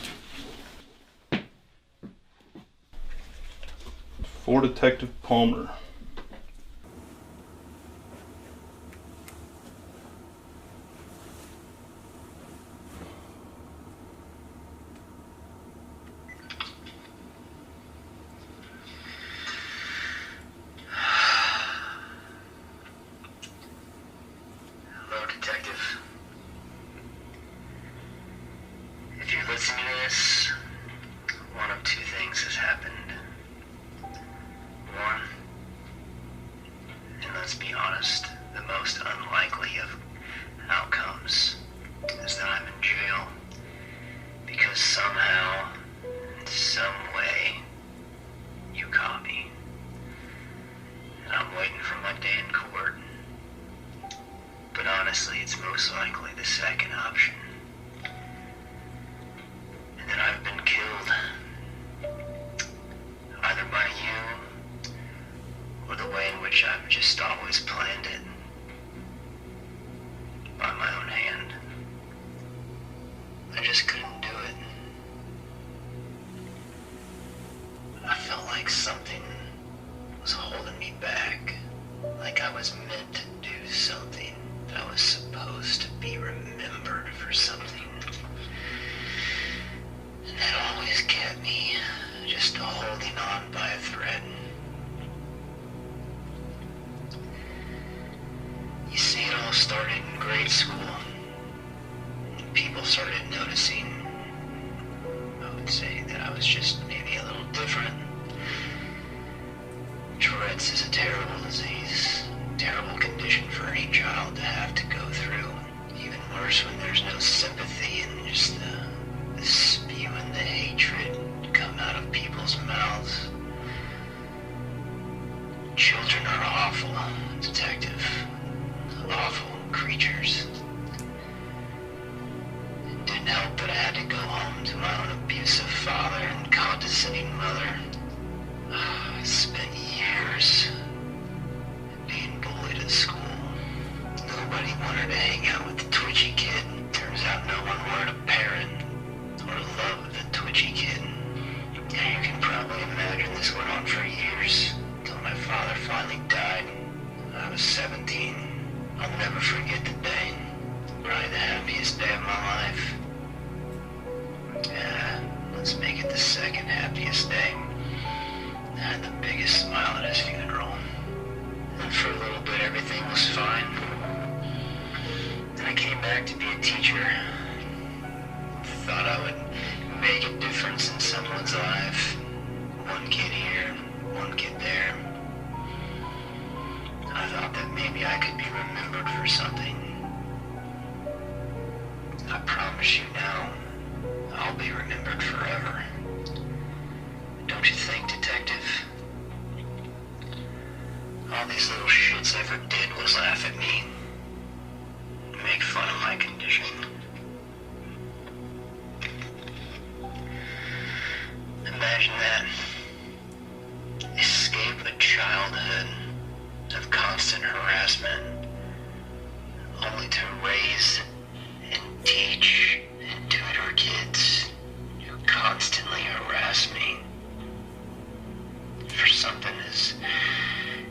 For Detective Palmer. Hello, Detective. If you're listening to this, one of two things has happened. One, and let's be honest, the most unlikely of outcomes is that I'm in jail because somehow, in some way, you caught me. And I'm waiting for my day in court. But honestly, it's most likely the second option. And that I've been killed. Either by you, or the way in which I've just always planned it. By my own hand. I just couldn't do it. I felt like something was holding me back. Like I was meant to do something. That I was supposed to be remembered for something. And that always kept me just holding on by a thread. You see, it all started in grade school. People started noticing, I would say, that I was just maybe a little different. Tourette's is a terrible disease, terrible condition for any child to have to go through. Even worse when there's no sympathy and just the spew and the hatred come out of people's mouths. Children are awful, Detective. Awful creatures. It didn't help that I had to go home to my own abusive father and condescending mother. I spent years being bullied at school. Nobody wanted to hang out with the twitchy kid. Turns out no one wanted a parent or loved the twitchy kid. Yeah, you can probably imagine this went on for years until my father finally died. I was 17. I'll never forget the day. Probably the happiest day of my life. Yeah, let's make it the second happiest day. I had the biggest smile at his funeral. And for a little bit, everything was fine. Then I came back to be a teacher. Thought I would make a difference in someone's life. One kid here, one kid there. I thought that maybe I could be remembered for something. I promise you now, I'll be remembered forever. Don't you think, Detective? All these little shits ever did was laugh at me. Make fun of my condition. Imagine that. Escape a childhood of constant harassment, only to raise and teach and tutor kids who constantly harass me for something as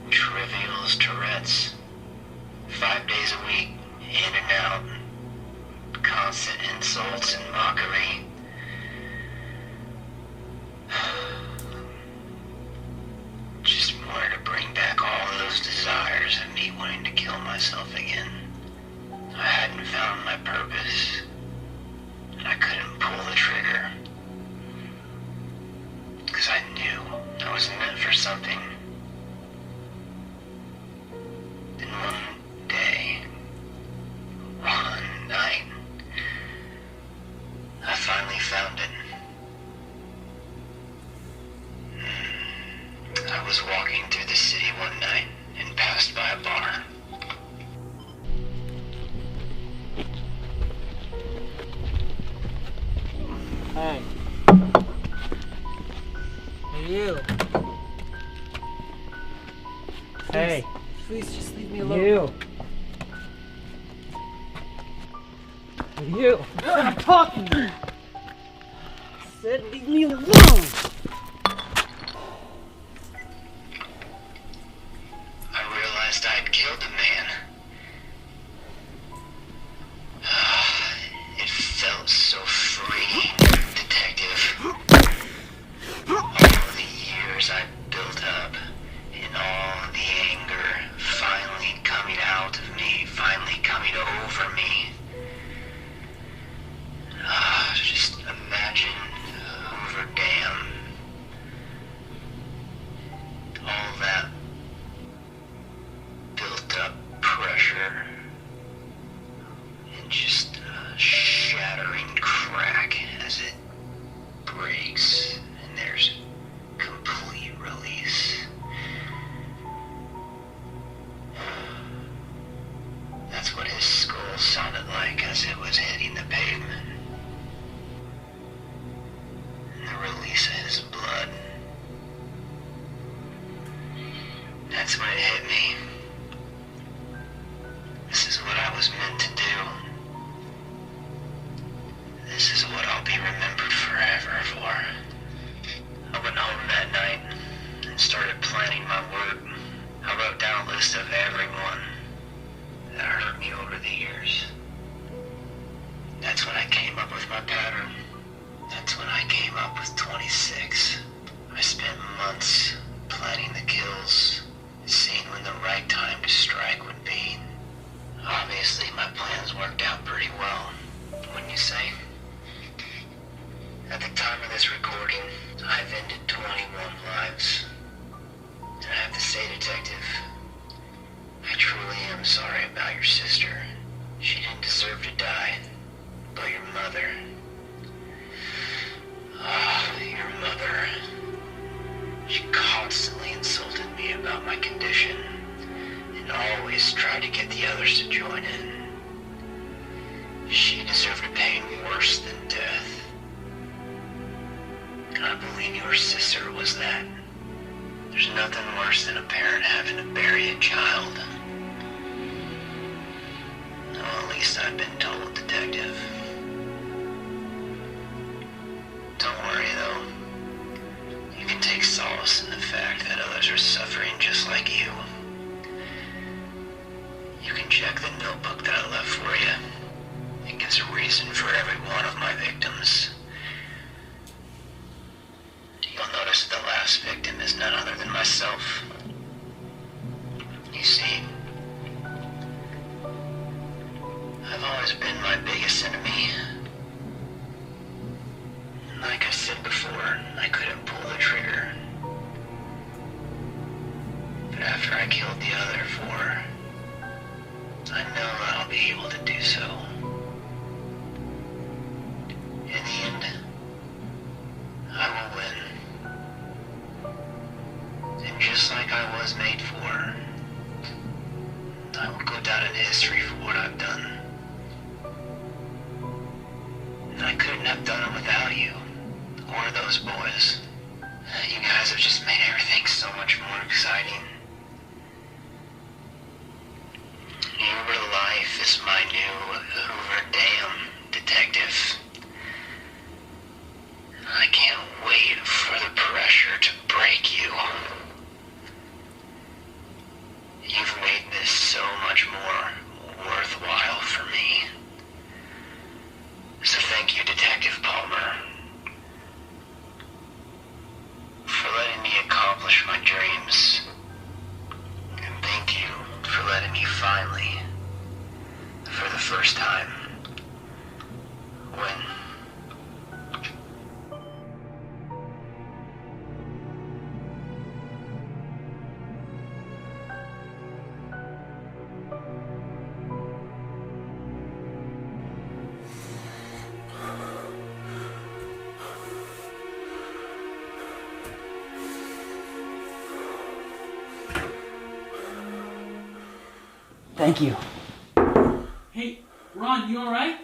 trivial as Tourette's. 5 days a week, in and out, constant insults and mockery. Just wanted to bring back all those desires of me wanting to kill myself again. I hadn't found my purpose, and I couldn't pull the trigger. Because I knew I was meant for something. Then one day, one night, I finally Hey. Hey, you. Hey. Please just leave me alone. You. You. I'm talking to you. I said leave me alone. I realized I'd killed a man. It felt so freeing, Detective. All the years I built up, and all the anger finally coming out of me, finally coming over me. Just imagine Hoover Dam. All that built up pressure and just a shattering crack as it breaks and there's complete release. That's what his skull sounded like as it was hitting the pavement. And the release of his blood. That's when it hit me. This is what I was meant to do. This is what I'll be remembered forever for. I went home that night and started planning my work. I wrote down a list of everyone that hurt me over the years. That's when I came up with my pattern. That's when I came up with 26. I spent months planning the kills, seeing when the right time to strike would be. Obviously, my plans worked out pretty well, wouldn't you say? At the time of this recording, I've ended 21 lives. And I have to say, Detective, I truly am sorry about your sister. She didn't deserve to die, but your mother. Your mother. She constantly insulted me about my condition and always tried to get the others to join in. She deserved a pain worse than death. And I believe your sister was that. There's nothing worse than a parent having to bury a child. Well, at least I've been told, Detective. Don't worry, though. You can take solace in the fact that others are suffering just like you. You can check the notebook that I left for you. It gives a reason for every one of my victims. You'll notice that the last victim is none other than myself. You see, I've always been my biggest enemy. Like I said before, I couldn't pull the trigger. But after I killed the other four, I know that I'll be able to do so. In the end, I will win. And just like I was made for, I will go down in history for what I've done. And I couldn't have done it without you, or those boys. You guys have just made everything so much more exciting. Your life is my new Hoover Dam, Detective. I can't wait for the pressure to break you. You've made this so much more worthwhile for me. So thank you, Detective Palmer, for letting me accomplish my dreams. And thank you for letting me finally, for the first time, win. Thank you. Hey, Ron, you alright?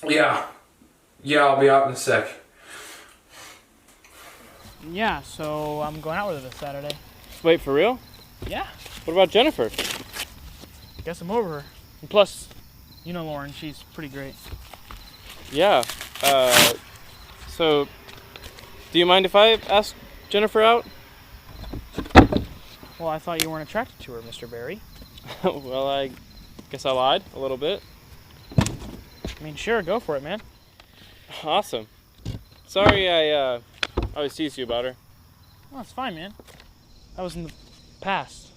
Yeah. Yeah, I'll be out in a sec. Yeah, so I'm going out with her this Saturday. Wait, for real? Yeah. What about Jennifer? Guess I'm over her. And plus, you know Lauren, she's pretty great. Yeah. So, do you mind if I ask Jennifer out? Well, I thought you weren't attracted to her, Mr. Barry. Well, I guess I lied a little bit. I mean, sure, go for it, man. Awesome. Sorry I always tease you about her. Well, that's fine, man. That was in the past.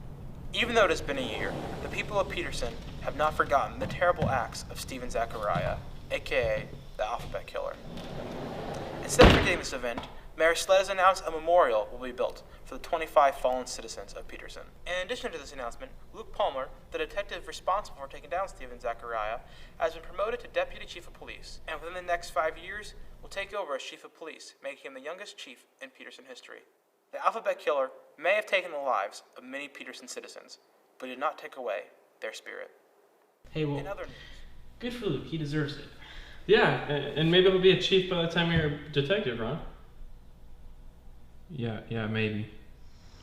Even though it has been a year, the people of Peterson have not forgotten the terrible acts of Stephen Zachariah, aka the Alphabet Killer. Instead of forgetting this event, Mayor Sled has announced a memorial will be built for the 25 fallen citizens of Peterson. In addition to this announcement, Luke Palmer, the detective responsible for taking down Stephen Zachariah, has been promoted to Deputy Chief of Police, and within the next 5 years, will take over as Chief of Police, making him the youngest chief in Peterson history. The Alphabet Killer may have taken the lives of many Peterson citizens, but did not take away their spirit. Hey, well, In other news, good for Luke. He deserves it. Yeah, and maybe he'll be a chief by the time you're a detective, Ron. Yeah, maybe.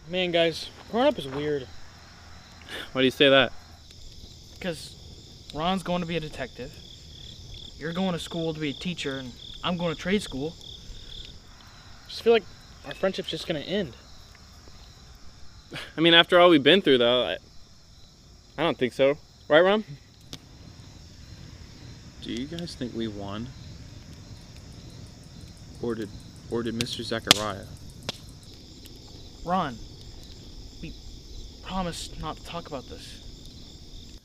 Man, guys, growing up is weird. Why do you say that? Because Ron's going to be a detective. You're going to school to be a teacher, and I'm going to trade school. I just feel like our friendship's just going to end. I mean, after all we've been through, though, I don't think so. Right, Ron? Do you guys think we won? Or did Mr. Zachariah? Ron, we promised not to talk about this.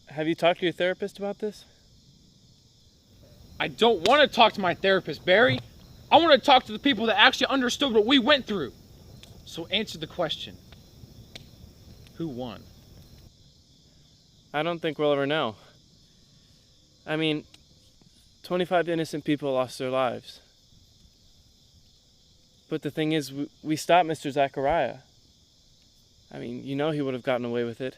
Have you talked to your therapist about this? I don't want to talk to my therapist, Barry. I want to talk to the people that actually understood what we went through. So answer the question. Who won? I don't think we'll ever know. I mean, 25 innocent people lost their lives. But the thing is, we stopped Mr. Zachariah. I mean, you know he would have gotten away with it.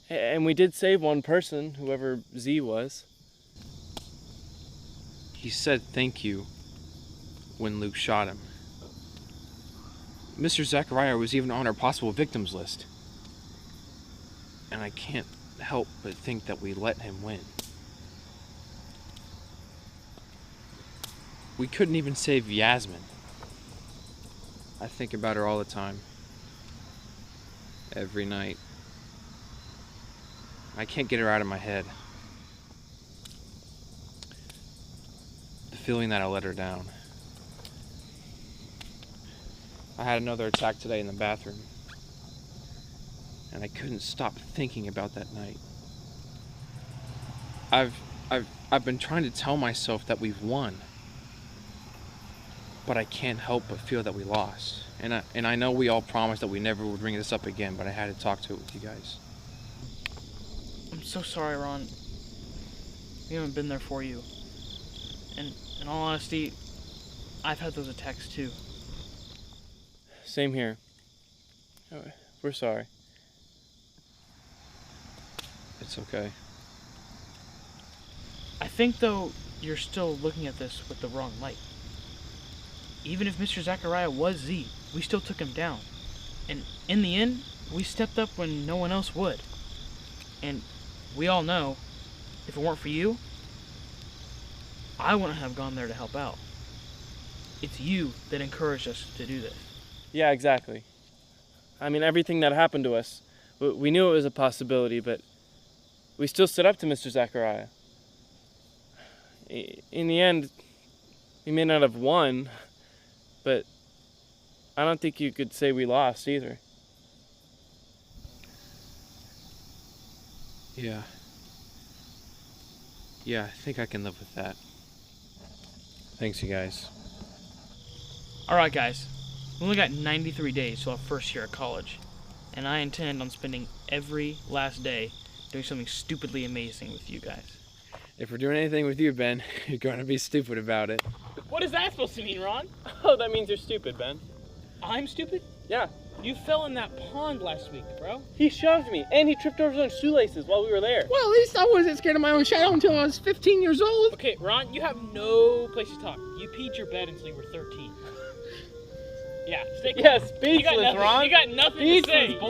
And we did save one person, whoever Z was. He said thank you when Luke shot him. Mr. Zachariah was even on our possible victims list. And I can't help but think that we let him win. We couldn't even save Yasmin. I think about her all the time. Every night. I can't get her out of my head. The feeling that I let her down. I had another attack today in the bathroom. And I couldn't stop thinking about that night. I've been trying to tell myself that we've won. But I can't help but feel that we lost. And I know we all promised that we never would bring this up again, but I had to talk to it with you guys. I'm so sorry, Ron. We haven't been there for you. And in all honesty, I've had those attacks too. Same here. We're sorry. It's okay. I think, though, you're still looking at this with the wrong light. Even if Mr. Zachariah was Z, we still took him down. And in the end, we stepped up when no one else would. And we all know, if it weren't for you, I wouldn't have gone there to help out. It's you that encouraged us to do this. Yeah, exactly. I mean, everything that happened to us, we knew it was a possibility, but we still stood up to Mr. Zachariah. In the end, we may not have won, but I don't think you could say we lost either. Yeah. Yeah, I think I can live with that. Thanks, you guys. Alright, guys. We only got 93 days till our first year of college. And I intend on spending every last day doing something stupidly amazing with you guys. If we're doing anything with you, Ben, you're going to be stupid about it. What is that supposed to mean, Ron? Oh, that means you're stupid, Ben. I'm stupid? Yeah. You fell in that pond last week, bro. He shoved me, and he tripped over his own shoelaces while we were there. Well, at least I wasn't scared of my own shadow until I was 15 years old. Okay, Ron, you have no place to talk. You peed your bed until you were 13. Yeah, stay calm. Yeah, speechless, you got nothing, Ron. You got nothing Speechless, to say.